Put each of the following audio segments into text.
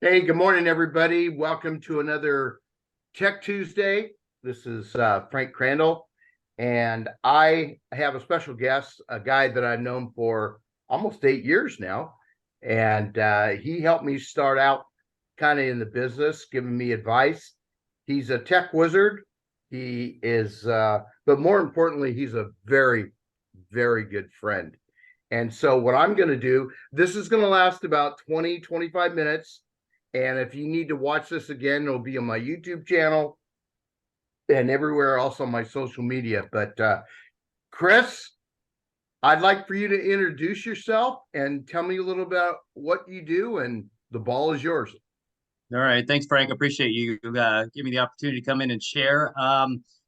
Hey, good morning, everybody. Welcome to another Tech Tuesday. This is Frank Crandall, and I have a special guest, a guy that I've known for almost 8 years now. And he helped me start out kind of in the business, giving me advice. He's a tech wizard. He is, but more importantly, he's a very, very good friend. And so, what I'm going to do, this is going to last about 20, 25 minutes. And if you need to watch this again, it'll be on my YouTube channel and everywhere else on my social media. But Chris, I'd like for you to introduce yourself and tell me a little about what you do, and the ball is yours. All right. Thanks, Frank. Appreciate you giving me the opportunity to come in and share.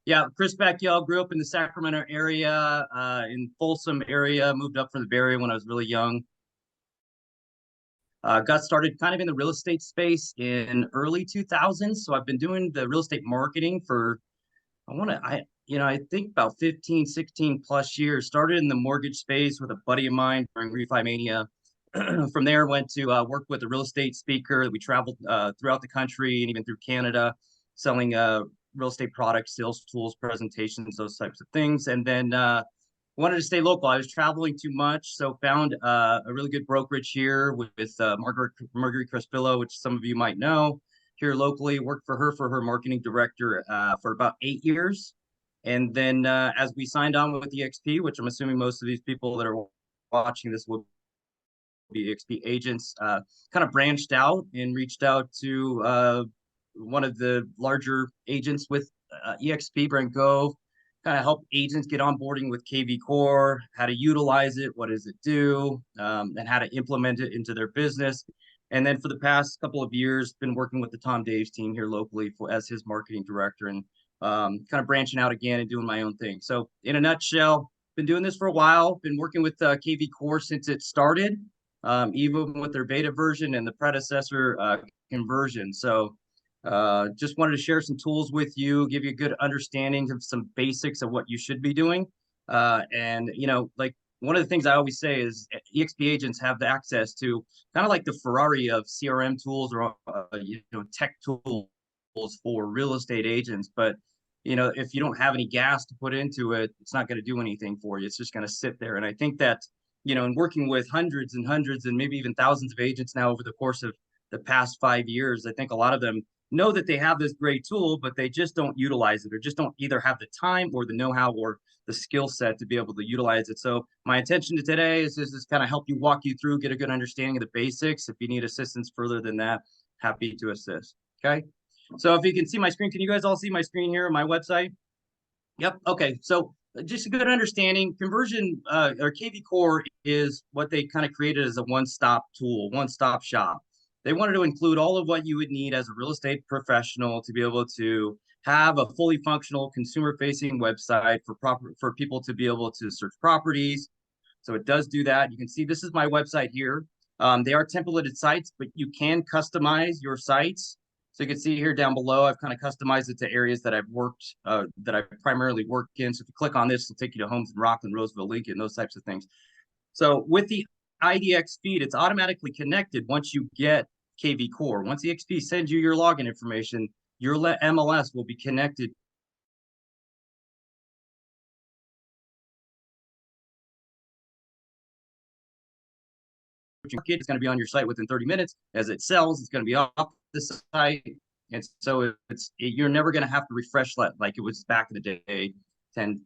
Yeah, Chris Baquial, grew up in the Sacramento area, in Folsom area, moved up from the Bay Area when I was really young. Got started kind of in the real estate space in early 2000s. So I've been doing the real estate marketing for, I think about 15, 16 plus years. Started in the mortgage space with a buddy of mine during Refi Mania. From there, went to work with a real estate speaker. We traveled throughout the country and even through Canada, selling real estate products, sales tools, presentations, those types of things. And then wanted to stay local. I was traveling too much, so found a really good brokerage here with Marguerite Crespillo, which some of you might know here locally. Worked for her marketing director for about 8 years. And then as we signed on with EXP, which I'm assuming most of these people that are watching this will be EXP agents, kind of branched out and reached out to one of the larger agents with EXP, Brent Gove, kind of help agents get onboarding with KvCore, how to utilize it, what does it do, and how to implement it into their business. And then for the past couple of years, been working with the Tom Daves team here locally as his marketing director, and kind of branching out again and doing my own thing. So in a nutshell, been doing this for a while, been working with KvCore since it started, even with their beta version and the predecessor conversion. So just wanted to share some tools with you, give you a good understanding of some basics of what you should be doing. And, like one of the things I always say is EXP agents have the access to kind of like the Ferrari of CRM tools or, tech tools for real estate agents. But, if you don't have any gas to put into it, it's not going to do anything for you. It's just going to sit there. And I think that, in working with hundreds and hundreds and maybe even thousands of agents now over the course of the past 5 years, I think a lot of them know that they have this great tool, but they just don't utilize it, or just don't either have the time or the know-how or the skill set to be able to utilize it. So my intention to today is just kind of help you, walk you through, get a good understanding of the basics. If you need assistance further than that, happy to assist. Okay. So if you can see my screen, can you guys all see my screen here on my website? Yep. Okay. So just a good understanding, conversion or KvCore is what they kind of created as a one-stop tool, one-stop shop. They wanted to include all of what you would need as a real estate professional to be able to have a fully functional consumer-facing website for people to be able to search properties. So it does do that. You can see this is my website here. They are templated sites, but you can customize your sites. So you can see here down below, I've kind of customized it to areas that I've worked, that I primarily work in. So if you click on this, it'll take you to homes in Rockland, Roseville, Lincoln, those types of things. So with the IDX feed, it's automatically connected once you get KvCore. Once EXP sends you your login information, your MLS will be connected. It's going to be on your site within 30 minutes. As it sells, it's going to be off the site. And so you're never going to have to refresh that like it was back in the day, 10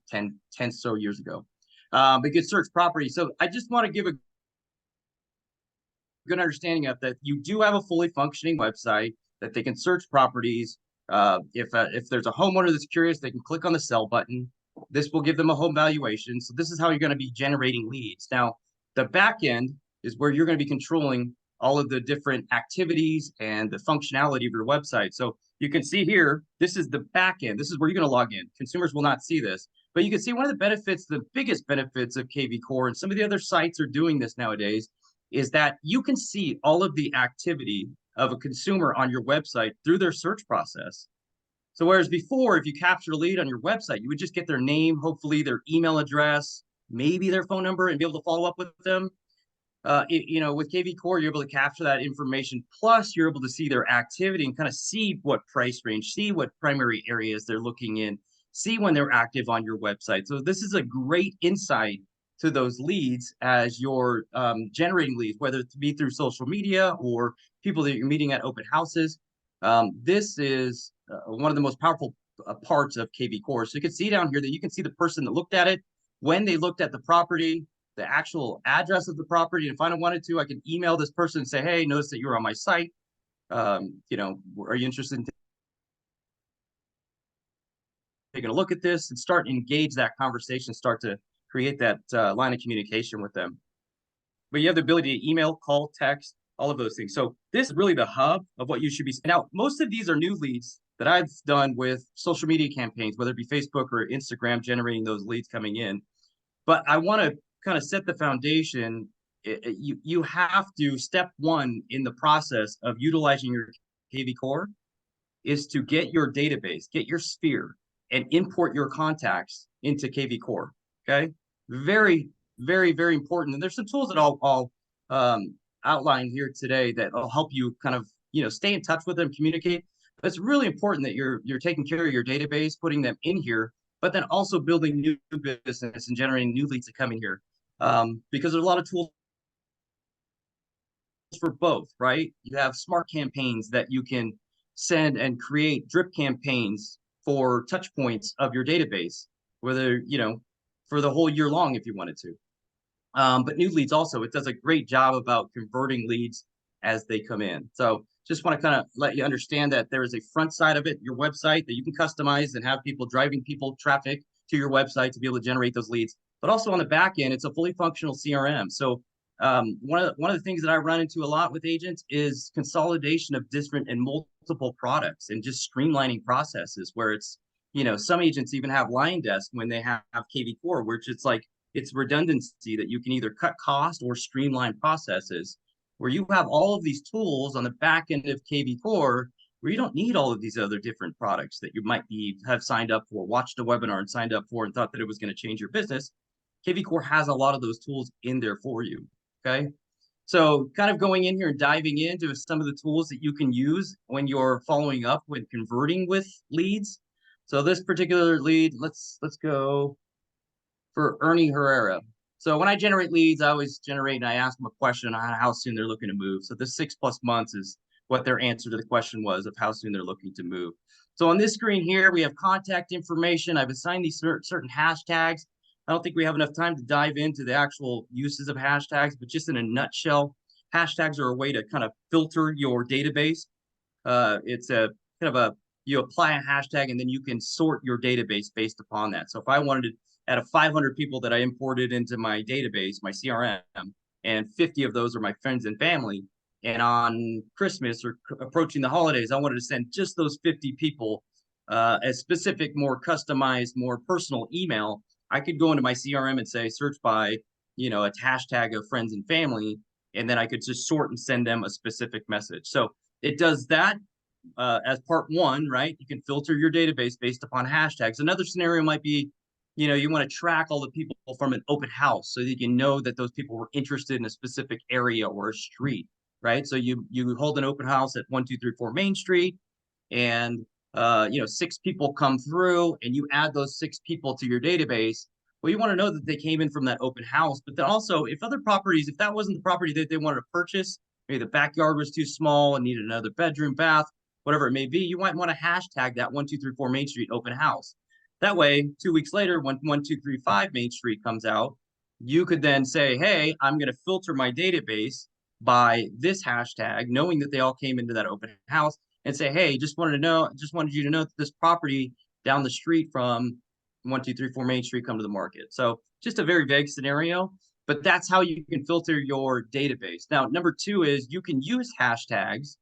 so years ago. But you can search property. So I just want to give a good understanding of that. You do have a fully functioning website that they can search properties. If there's a homeowner that's curious, they can click on the sell button. This will give them a home valuation. So this is how you're going to be generating leads. Now, the back end is where you're going to be controlling all of the different activities and the functionality of your website. So you can see here, this is the back end. This is where you're going to log in. Consumers will not see this, but you can see one of the benefits, the biggest benefits of KvCore, and some of the other sites are doing this nowadays, is that you can see all of the activity of a consumer on your website through their search process. So whereas before, if you capture a lead on your website, you would just get their name, hopefully their email address, maybe their phone number, and be able to follow up with them. With KvCore, you're able to capture that information. Plus, you're able to see their activity and kind of see what price range, see what primary areas they're looking in, see when they're active on your website. So this is a great insight to those leads as you're generating leads, whether it be through social media or people that you're meeting at open houses. This is one of the most powerful parts of KvCore. So you can see down here that you can see the person that looked at it, when they looked at the property, the actual address of the property. And if I don't wanted to, I can email this person and say, hey, notice that you're on my site. Are you interested in taking a look at this, and start to engage that conversation, start to create that line of communication with them. But you have the ability to email, call, text, all of those things. So this is really the hub of what you should be. Now, most of these are new leads that I've done with social media campaigns, whether it be Facebook or Instagram, generating those leads coming in. But I want to kind of set the foundation. You have to, step one in the process of utilizing your KvCore is to get your database, get your sphere, and import your contacts into KvCore. Okay, very, very, very important. And there's some tools that I'll outline here today that will help you kind of stay in touch with them, communicate. But it's really important that you're taking care of your database, putting them in here, but then also building new business and generating new leads that come in here. Because there's a lot of tools for both, right? You have smart campaigns that you can send and create drip campaigns for touch points of your database, whether, for the whole year long if you wanted to. But new leads also, it does a great job about converting leads as they come in. So just want to kind of let you understand that there is a front side of it, your website, that you can customize and have people driving traffic to your website to be able to generate those leads. But also on the back end, it's a fully functional CRM. So one of the things that I run into a lot with agents is consolidation of different and multiple products and just streamlining processes, where it's, some agents even have line desk when they have KvCore, which it's like, it's redundancy that you can either cut cost or streamline processes, where you have all of these tools on the back end of KvCore, where you don't need all of these other different products that you might have signed up for, watched a webinar and signed up for and thought that it was going to change your business. KvCore has a lot of those tools in there for you. Okay. So kind of going in here and diving into some of the tools that you can use when you're following up when converting with leads. So this particular lead, let's go for Ernie Herrera. So when I generate leads, I always generate and I ask them a question on how soon they're looking to move. So this 6+ months is what their answer to the question was of how soon they're looking to move. So on this screen here, we have contact information. I've assigned these certain hashtags. I don't think we have enough time to dive into the actual uses of hashtags, but just in a nutshell, hashtags are a way to kind of filter your database. It's a kind of you apply a hashtag and then you can sort your database based upon that. So if I wanted to, out of 500 people that I imported into my database, my CRM, and 50 of those are my friends and family, and on Christmas or approaching the holidays, I wanted to send just those 50 people a specific, more customized, more personal email, I could go into my CRM and say, search by, a hashtag of friends and family, and then I could just sort and send them a specific message. So it does that as part one, right? You can filter your database based upon hashtags. Another scenario might be, you want to track all the people from an open house so that you can know that those people were interested in a specific area or a street, right? So you hold an open house at 1234 Main Street, and 6 people come through, and you add those 6 people to your database. Well, you want to know that they came in from that open house, but then also if other properties, if that wasn't the property that they wanted to purchase, maybe the backyard was too small and needed another bedroom, bath, whatever it may be, you might want to hashtag that 1234 Main Street open house. That way, 2 weeks later, when 1235 Main Street comes out, you could then say, hey, I'm going to filter my database by this hashtag, knowing that they all came into that open house, and say, hey, just wanted you to know that this property down the street from 1234 Main Street come to the market. So just a very vague scenario, but that's how you can filter your database. Now, number 2 is you can use hashtags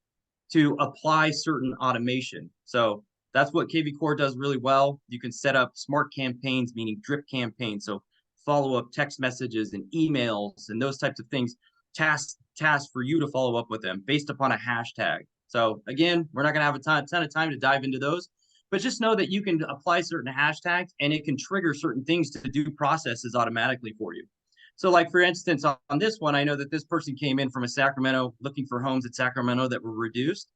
to apply certain automation. So that's what KvCore does really well. You can set up smart campaigns, meaning drip campaigns. So follow-up text messages and emails and those types of things, tasks for you to follow up with them based upon a hashtag. So again, we're not going to have a ton of time to dive into those, but just know that you can apply certain hashtags and it can trigger certain things to do processes automatically for you. So like, for instance, on this one, I know that this person came in from a Sacramento looking for homes at Sacramento that were reduced.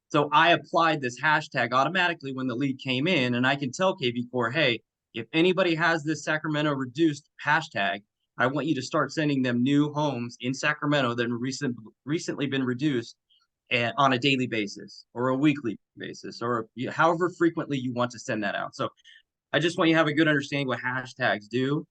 So I applied this hashtag automatically when the lead came in, and I can tell KvCore, hey, if anybody has this Sacramento reduced hashtag, I want you to start sending them new homes in Sacramento that have recently been reduced on a daily basis or a weekly basis, or however frequently you want to send that out. So I just want you to have a good understanding what hashtags do.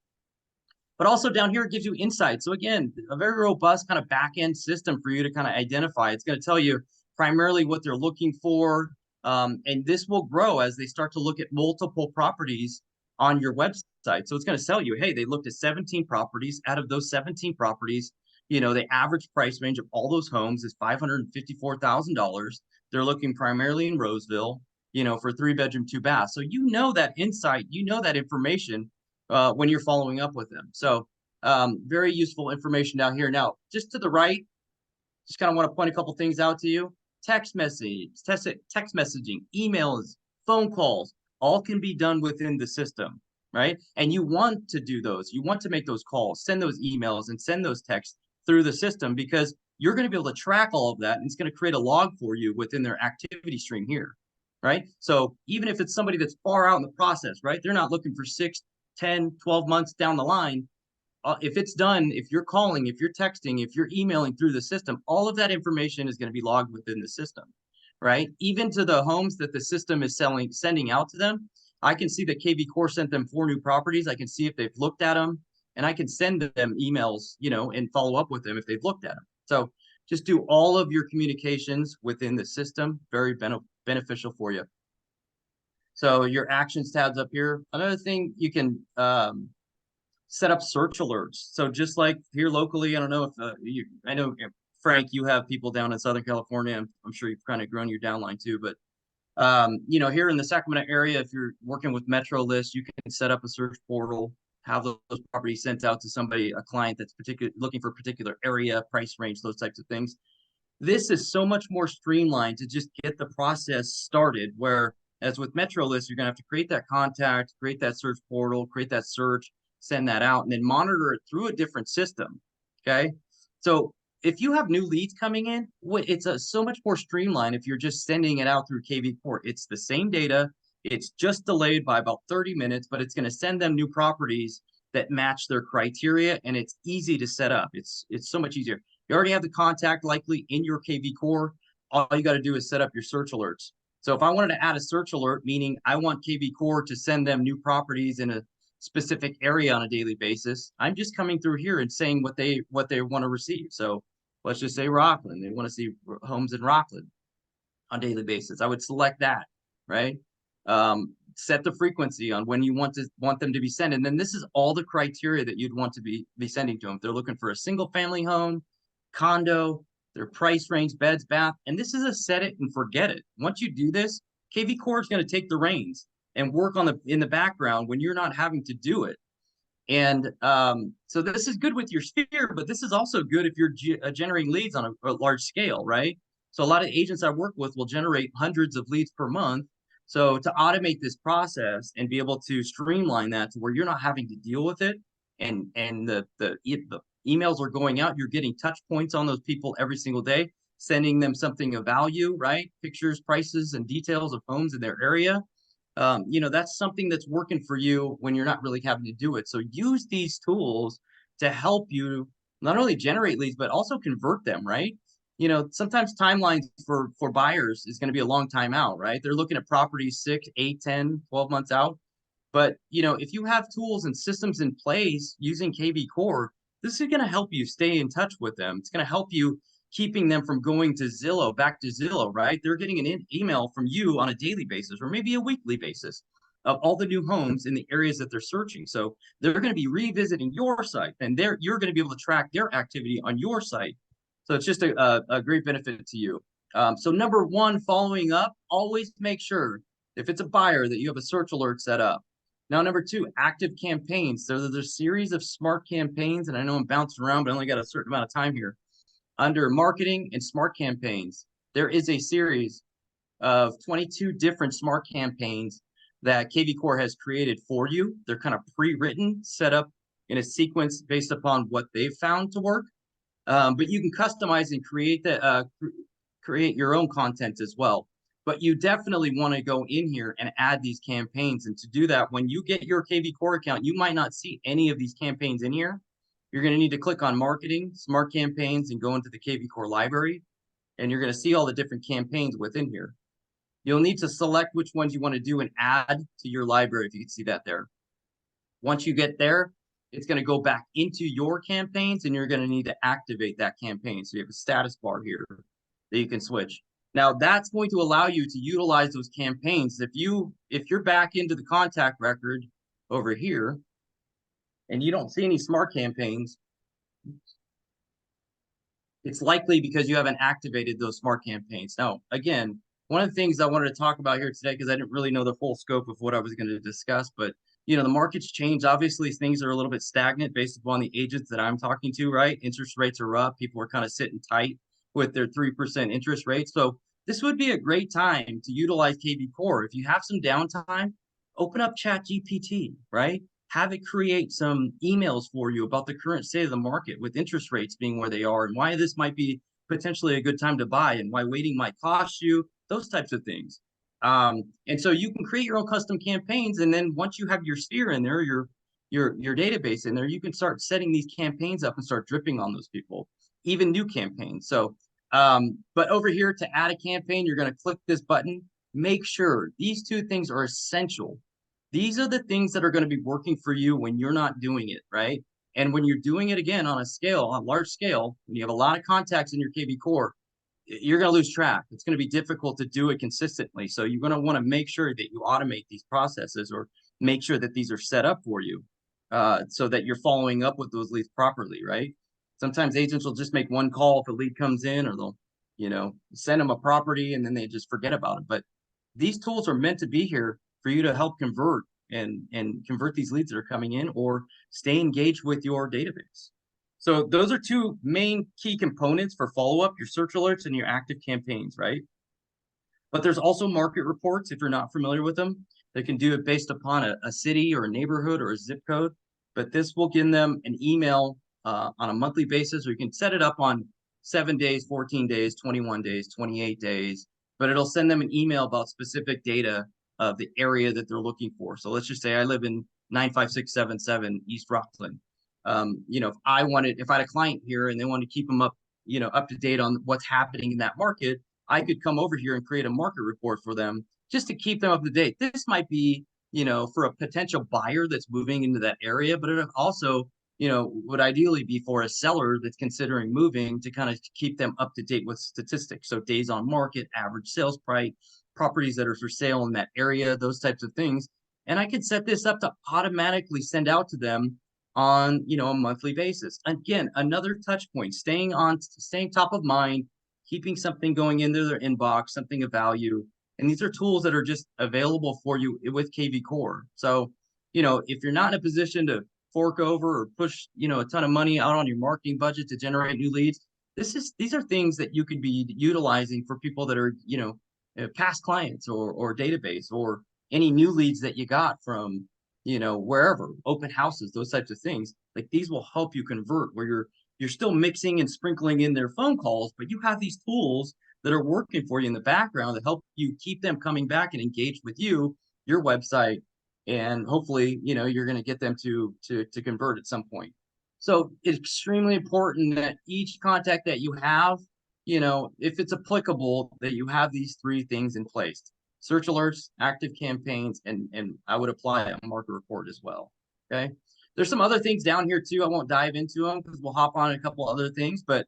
But also down here, it gives you insight. So again, a very robust kind of back end system for you to kind of identify. It's going to tell you primarily what they're looking for. And this will grow as they start to look at multiple properties on your website. So it's going to tell you, hey, they looked at 17 properties. Out of those 17 properties, the average price range of all those homes is $554,000. They're looking primarily in Roseville, for 3-bedroom, 2-bath. So that insight, that information when you're following up with them. So very useful information down here. Now, just to the right, just kind of want to point a couple things out to you. Text messaging, emails, phone calls, all can be done within the system, right? And you want to do those. You want to make those calls, send those emails, and send those texts through the system, because you're going to be able to track all of that, and it's going to create a log for you within their activity stream here, right? So even if it's somebody that's far out in the process, right? They're not looking for 6, 10, 12 months down the line. If it's done, if you're calling, if you're texting, if you're emailing through the system, all of that information is going to be logged within the system, right? Even to the homes that the system is sending out to them, I can see that KvCore sent them 4 new properties. I can see if they've looked at them, and I can send them emails, and follow up with them if they've looked at them. So just do all of your communications within the system. Very beneficial for you. So your actions tabs up here. Another thing, you can set up search alerts. So just like here locally, I don't know if I know, Frank, you have people down in Southern California. I'm sure you've kind of grown your downline too, but here in the Sacramento area, if you're working with Metro List, you can set up a search portal, have those properties sent out to somebody, a client that's looking for a particular area, price range, those types of things. This is so much more streamlined to just get the process started, where as with Metro List, you're going to have to create that contact, create that search portal, create that search, send that out, and then monitor it through a different system. Okay. So if you have new leads coming in, it's so much more streamlined if you're just sending it out through KvCore. It's the same data. It's just delayed by about 30 minutes, but it's going to send them new properties that match their criteria, and it's easy to set up. It's so much easier. You already have the contact likely in your KvCore. All you got to do is set up your search alerts. So if I wanted to add a search alert, meaning I want KvCore to send them new properties in a specific area on a daily basis, I'm just coming through here and saying what they want to receive. So let's just say Rockland. They want to see homes in Rockland on a daily basis. I would select that, right? Set the frequency on when you want them to be sent. And then this is all the criteria that you'd want to be sending to them. If they're looking for a single family home, condo, their price range, beds, bath, and this is a set it and forget it. Once you do this, KvCore is going to take the reins and work in the background when you're not having to do it. And so this is good with your sphere, but this is also good if you're generating leads on a large scale, right? So a lot of agents I work with will generate hundreds of leads per month. So to automate this process and be able to streamline that to where you're not having to deal with it, and the emails are going out, you're getting touch points on those people every single day, sending them something of value, right? Pictures, prices, and details of homes in their area. That's something that's working for you when you're not really having to do it. So use these tools to help you not only generate leads, but also convert them, right? Sometimes timelines for buyers is going to be a long time out, right? They're looking at properties 6, 8, 10, 12 months out. But, if you have tools and systems in place using KvCore, this is going to help you stay in touch with them. It's going to help you keeping them from going to back to Zillow, right? They're getting an email from you on a daily basis or maybe a weekly basis of all the new homes in the areas that they're searching. So they're going to be revisiting your site, and you're going to be able to track their activity on your site. So it's just a great benefit to you. So number one, following up, always make sure if it's a buyer that you have a search alert set up. Now, number two, active campaigns. So there's a series of smart campaigns, and I know I'm bouncing around, but I only got a certain amount of time here. Under marketing and smart campaigns, there is a series of 22 different smart campaigns that KvCore has created for you. They're kind of pre-written, set up in a sequence based upon what they've found to work. But you can customize and create your own content as well. But you definitely want to go in here and add these campaigns. And to do that, when you get your KvCore account, you might not see any of these campaigns in here. You're going to need to click on marketing, smart campaigns, and go into the KvCore library. And you're going to see all the different campaigns within here. You'll need to select which ones you want to do and add to your library, if you can see that there. Once you get there, it's going to go back into your campaigns, and you're going to need to activate that campaign. So you have a status bar here that you can switch. Now that's going to allow you to utilize those campaigns. If you're back into the contact record over here and you don't see any smart campaigns, it's likely because you haven't activated those smart campaigns. Now, again, one of the things I wanted to talk about here today, because I didn't really know the full scope of what I was going to discuss, but the market's changed. Obviously, things are a little bit stagnant based upon the agents that I'm talking to, right? Interest rates are up. People are kind of sitting tight with their 3% interest rate. So this would be a great time to utilize KvCore. If you have some downtime, open up ChatGPT, right? Have it create some emails for you about the current state of the market with interest rates being where they are and why this might be potentially a good time to buy and why waiting might cost you, those types of things. And so you can create your own custom campaigns. And then once you have your sphere in there, your database in there, you can start setting these campaigns up and start dripping on those people, even new campaigns. So, but over here to add a campaign, you're going to click this button. Make sure these two things are essential. These are the things that are going to be working for you when you're not doing it, right? And when you're doing it again on a large scale, when you have a lot of contacts in your KvCore, you're going to lose track. It's going to be difficult to do it consistently. So you're going to want to make sure that you automate these processes or make sure that these are set up for you so that you're following up with those leads properly, right? Sometimes agents will just make one call if a lead comes in, or they'll, send them a property and then they just forget about it. But these tools are meant to be here for you to help convert and convert these leads that are coming in or stay engaged with your database. So those are two main key components for follow-up, your search alerts and your active campaigns, right? But there's also market reports, if you're not familiar with them. They can do it based upon a city or a neighborhood or a zip code. But this will give them an email on a monthly basis, or you can set it up on 7 days, 14 days, 21 days, 28 days. But it'll send them an email about specific data of the area that they're looking for. So let's just say I live in 95677 East Rockland. If I had a client here and they wanted to keep them up, up to date on what's happening in that market, I could come over here and create a market report for them just to keep them up to date. This might be, for a potential buyer that's moving into that area, but it also, would ideally be for a seller that's considering moving to kind of keep them up to date with statistics. So days on market, average sales price, properties that are for sale in that area, those types of things. And I could set this up to automatically send out to them on a monthly basis. Again, another touch point, staying top of mind, keeping something going into their inbox, something of value. And these are tools that are just available for you with KvCore. So, if you're not in a position to fork over or push, a ton of money out on your marketing budget to generate new leads, these are things that you could be utilizing for people that are, past clients or database, or any new leads that you got from wherever, open houses, those types of things. Like, these will help you convert, where you're still mixing and sprinkling in their phone calls, but you have these tools that are working for you in the background that help you keep them coming back and engaged with you, your website, and hopefully, you're going to get them to convert at some point. So it's extremely important that each contact that you have, if it's applicable, that you have these three things in place: search alerts, active campaigns, and I would apply a market report as well. Okay. There's some other things down here too. I won't dive into them because we'll hop on a couple other things, but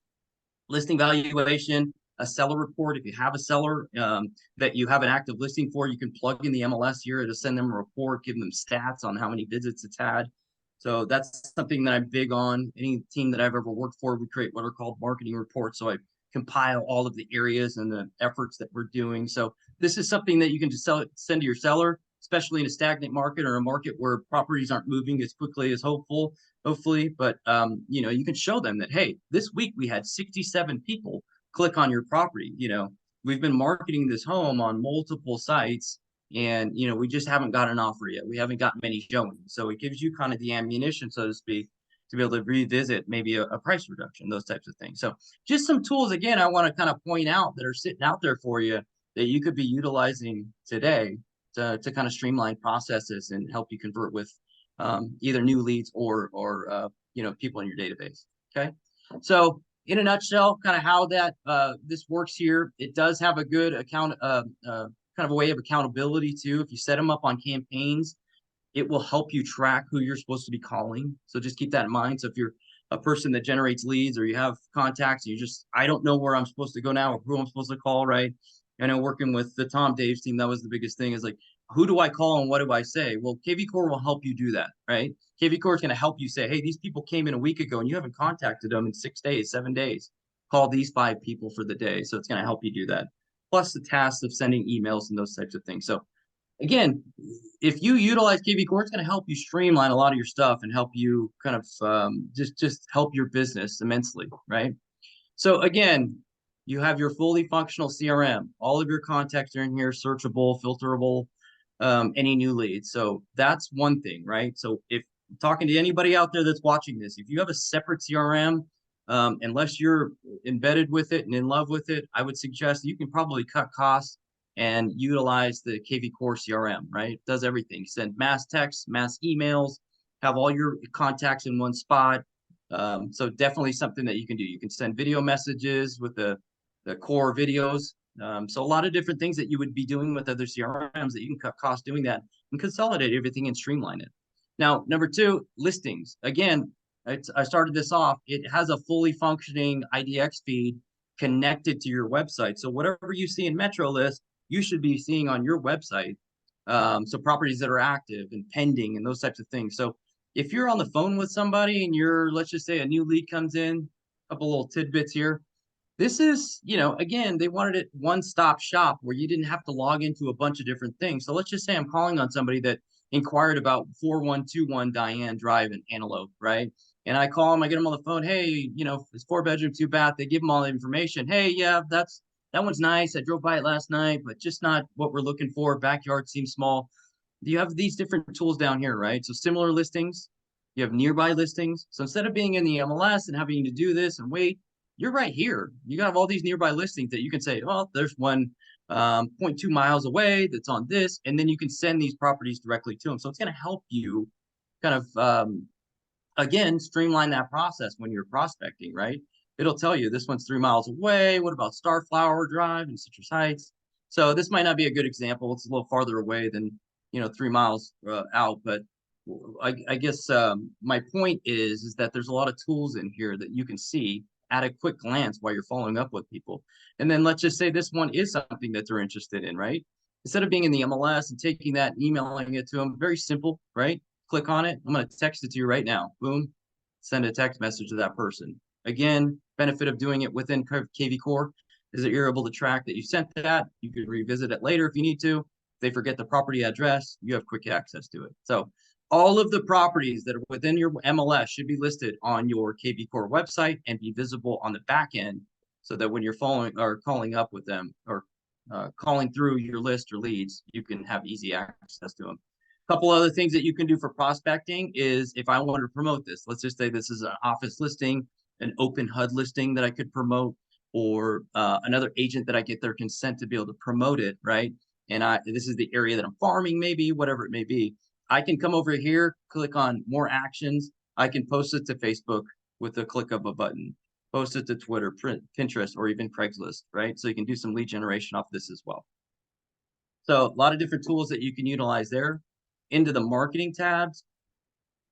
listing valuation, a seller report. If you have a seller that you have an active listing for, you can plug in the MLS here to send them a report, give them stats on how many visits it's had. So that's something that I'm big on. Any team that I've ever worked for, we create what are called marketing reports. So I compile all of the areas and the efforts that we're doing. So this is something that you can just send to your seller, especially in a stagnant market or a market where properties aren't moving as quickly as hopefully. But, you can show them that, hey, this week we had 67 people click on your property. We've been marketing this home on multiple sites, And, we just haven't got an offer yet. We haven't got many showing. So it gives you kind of the ammunition, so to speak, to be able to revisit maybe a price reduction, those types of things. So just some tools, again, I want to kind of point out that are sitting out there for you that you could be utilizing today to kind of streamline processes and help you convert with either new leads or people in your database. Okay. So in a nutshell, kind of how that this works here, it does have a good kind of a way of accountability too. If you set them up on campaigns, it will help you track who you're supposed to be calling. So just keep that in mind. So if you're a person that generates leads, or you have contacts, and I don't know where I'm supposed to go now, or who I'm supposed to call, right? I know working with the Tom Dave's team, that was the biggest thing, is like, who do I call and what do I say? Well, KvCore will help you do that, right? KvCore is going to help you say, hey, these people came in a week ago and you haven't contacted them in 6 days, 7 days. Call these 5 people for the day. So it's going to help you do that. Plus the tasks of sending emails and those types of things. So again, if you utilize KvCore, it's going to help you streamline a lot of your stuff and help you kind of just help your business immensely, right? So again, you have your fully functional CRM. All of your contacts are in here, searchable, filterable, any new leads. So that's one thing, right? So if talking to anybody out there that's watching this, if you have a separate CRM, unless you're embedded with it and in love with it, I would suggest you can probably cut costs and utilize the KvCore CRM, right? It does everything. Send mass texts, mass emails, have all your contacts in one spot. So definitely something that you can do. You can send video messages with the core videos. So a lot of different things that you would be doing with other CRMs that you can cut costs doing that and consolidate everything and streamline it. Now, number 2, listings. Again, I started this off. It has a fully functioning IDX feed connected to your website. So whatever you see in Metro List, you should be seeing on your website. So properties that are active and pending and those types of things. So if you're on the phone with somebody and let's just say a new lead comes in, a couple little tidbits here. This is, again, they wanted it one-stop shop where you didn't have to log into a bunch of different things. So let's just say I'm calling on somebody that inquired about 4121 Diane Drive in Antelope, right? And I call them, I get them on the phone. Hey, it's 4-bedroom, 2-bath. They give them all the information. Hey, yeah, that one's nice. I drove by it last night, but just not what we're looking for. Backyard seems small. You have these different tools down here, right? So similar listings, you have nearby listings. So instead of being in the MLS and having to do this and wait, you're right here. You got all these nearby listings that you can say, well, there's one 0.2 miles away that's on this, and then you can send these properties directly to them. So it's going to help you kind of, again, streamline that process when you're prospecting, right? It'll tell you this one's 3 miles away. What about Starflower Drive and Citrus Heights? So this might not be a good example. It's a little farther away than 3 miles out, but I guess my point is that there's a lot of tools in here that you can see at a quick glance while you're following up with people. And then let's just say this one is something that they're interested in, right? Instead of being in the MLS and taking that and emailing it to them, very simple, right? Click on it. I'm going to text it to you right now. Boom. Send a text message to that person. Again, benefit of doing it within KvCore is that you're able to track that you sent that. You could revisit it later if you need to. If they forget the property address, you have quick access to it. So all of the properties that are within your MLS should be listed on your KvCore website and be visible on the back end, so that when you're following or calling up with them or calling through your list or leads, you can have easy access to them. A couple other things that you can do for prospecting is, if I wanted to promote this, let's just say this is an office listing, an open HUD listing that I could promote, or another agent that I get their consent to be able to promote it, right? And this is the area that I'm farming, maybe, whatever it may be. I can come over here, click on more actions. I can post it to Facebook with the click of a button, post it to Twitter, Pinterest, or even Craigslist, right? So you can do some lead generation off this as well. So a lot of different tools that you can utilize there. Into the marketing tabs,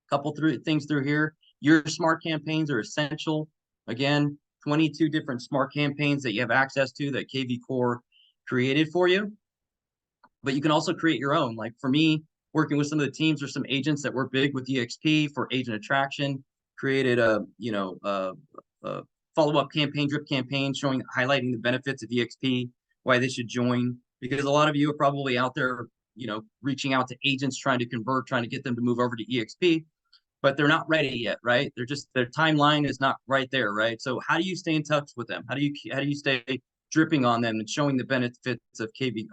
a couple things through here. Your smart campaigns are essential. Again, 22 different smart campaigns that you have access to that KvCore created for you. But you can also create your own. Like for me, working with some of the teams or some agents that were big with EXP for agent attraction, created a follow-up campaign, drip campaign, highlighting the benefits of EXP, why they should join. Because a lot of you are probably out there, reaching out to agents, trying to convert, trying to get them to move over to EXP, but they're not ready yet, right? Their timeline is not right there, right? So how do you stay in touch with them? How do you stay dripping on them and showing the benefits of EXP.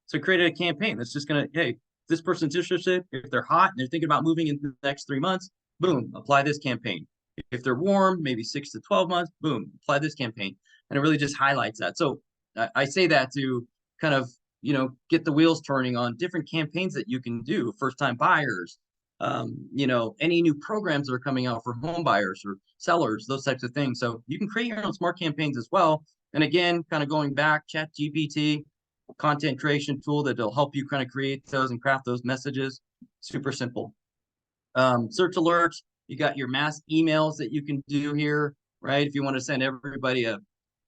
So created a campaign that's just gonna, hey, this person's interested. If they're hot and they're thinking about moving in the next 3 months, boom, apply this campaign. If they're warm, maybe 6 to 12 months, boom, apply this campaign. And it really just highlights that. So I say that to kind of, get the wheels turning on different campaigns that you can do, first-time buyers, any new programs that are coming out for home buyers or sellers, those types of things. So you can create your own smart campaigns as well. And again, kind of going back, ChatGPT, content creation tool that'll help you kind of create those and craft those messages. Super simple. Search alerts, you got your mass emails that you can do here, right? If you want to send everybody a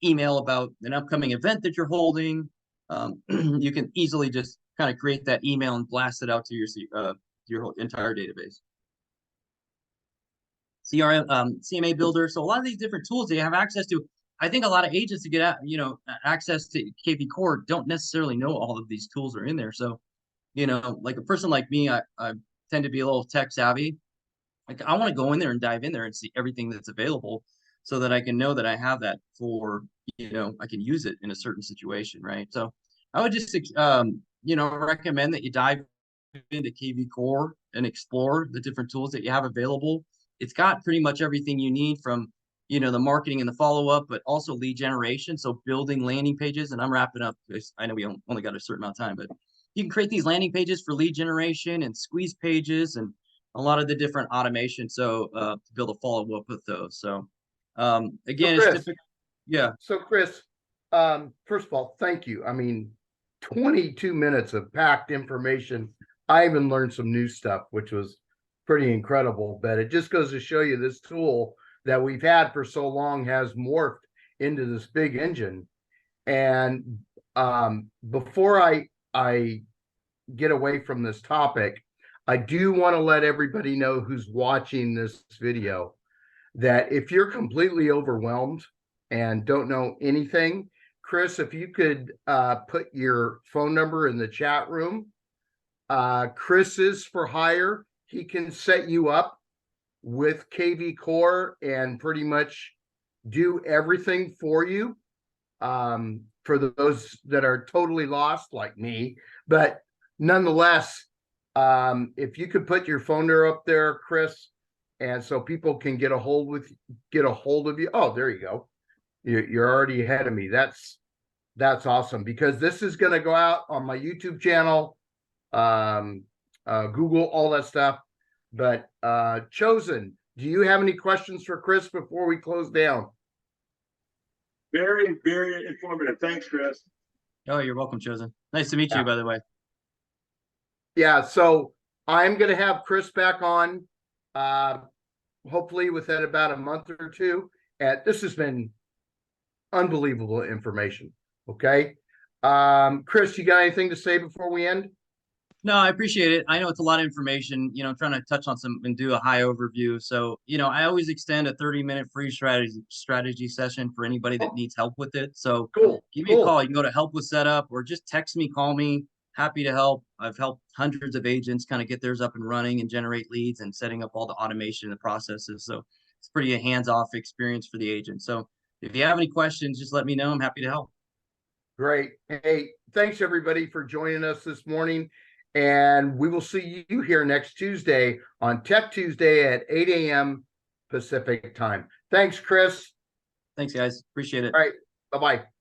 email about an upcoming event that you're holding, you can easily just kind of create that email and blast it out to your whole entire database. CRM, CMA builder. So a lot of these different tools that you have access to. I think a lot of agents to get access to KvCore don't necessarily know all of these tools are in there. So, like a person like me, I tend to be a little tech savvy. Like I want to go in there and dive in there and see everything that's available so that I can know that I have that for, I can use it in a certain situation, right? So I would just, recommend that you dive into KvCore and explore the different tools that you have available. It's got pretty much everything you need from, the marketing and the follow-up, but also lead generation. So building landing pages, and I'm wrapping up because I know we only got a certain amount of time, but you can create these landing pages for lead generation and squeeze pages and a lot of the different automation. So to be able to follow up with those. So again, So it's typical. Yeah. So Chris, first of all, thank you. I mean, 22 minutes of packed information. I even learned some new stuff, which was pretty incredible, but it just goes to show you this tool that we've had for so long has morphed into this big engine. And before I get away from this topic, I do want to let everybody know who's watching this video that if you're completely overwhelmed and don't know anything, Chris, if you could put your phone number in the chat room. Chris is for hire. He can set you up with KvCore and pretty much do everything for you. For those that are totally lost like me, but nonetheless, if you could put your phone number up there, Chris, and so people can get a hold of you. Oh, there you go. You're already ahead of me. That's awesome, because this is going to go out on my YouTube channel, Google, all that stuff. But Chosen, do you have any questions for Chris before we close down? Very, very informative. Thanks, Chris. Oh, you're welcome, Chosen. Nice to meet you, by the way. Yeah, so I'm going to have Chris back on, hopefully within about a month or two. And this has been unbelievable information. Okay. Chris, you got anything to say before we end? No, I appreciate it. I know it's a lot of information, I'm trying to touch on some and do a high overview. So, I always extend a 30-minute free strategy session for anybody that needs help with it. So give me a call. You can go to help with setup or just text me, call me. Happy to help. I've helped hundreds of agents kind of get theirs up and running and generate leads and setting up all the automation and the processes. So it's pretty a hands-off experience for the agent. So if you have any questions, just let me know. I'm happy to help. Great. Hey, thanks everybody for joining us this morning. And we will see you here next Tuesday on Tech Tuesday at 8 a.m. Pacific time. Thanks, Chris. Thanks, guys. Appreciate it. All right. Bye-bye.